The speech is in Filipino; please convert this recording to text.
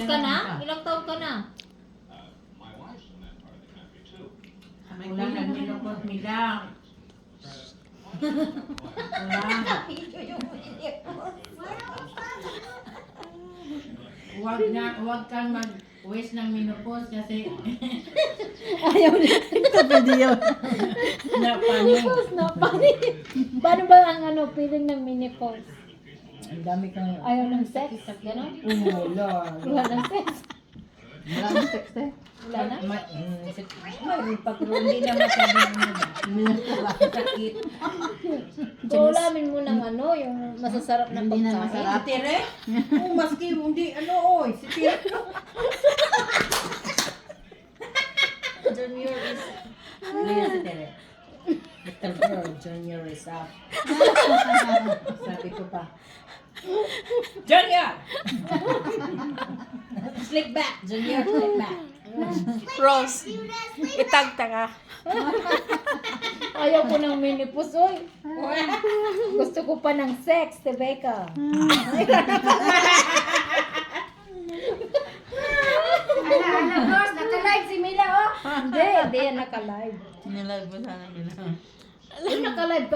ka na? Ilang taon ka na? Wala nang minupot nila. Wala. Huwag kang mag-waste ng minupos kasi Ayaw niya. Ito pwede yun. napanin. Napani. Paano ba ang feeling ng mini-pause? Ang dami kang Ayaw ng sex? Ganon? umula. Wala ng sex? Wala nang sex eh. Wala na? May pero hindi na masyadong sakit. So, ulamin mo ng yung masasarap na Hindi na pagkain. masarap. Si Tere? Maski hindi, oy, si Tere. Junior is... Ano yan si Tere? Little girl, Junior is up. Sabi ko pa. Junior! Slick back! Junior, slick back. Rose, itagta ka. Ayaw ko ng mini-pause, oy. Gusto ko pa ng sex, Rebecca. Ala, Rose, naka-live si Mila, oh. Hindi yan naka-live. Nilive mo sana nila. Naka-live ka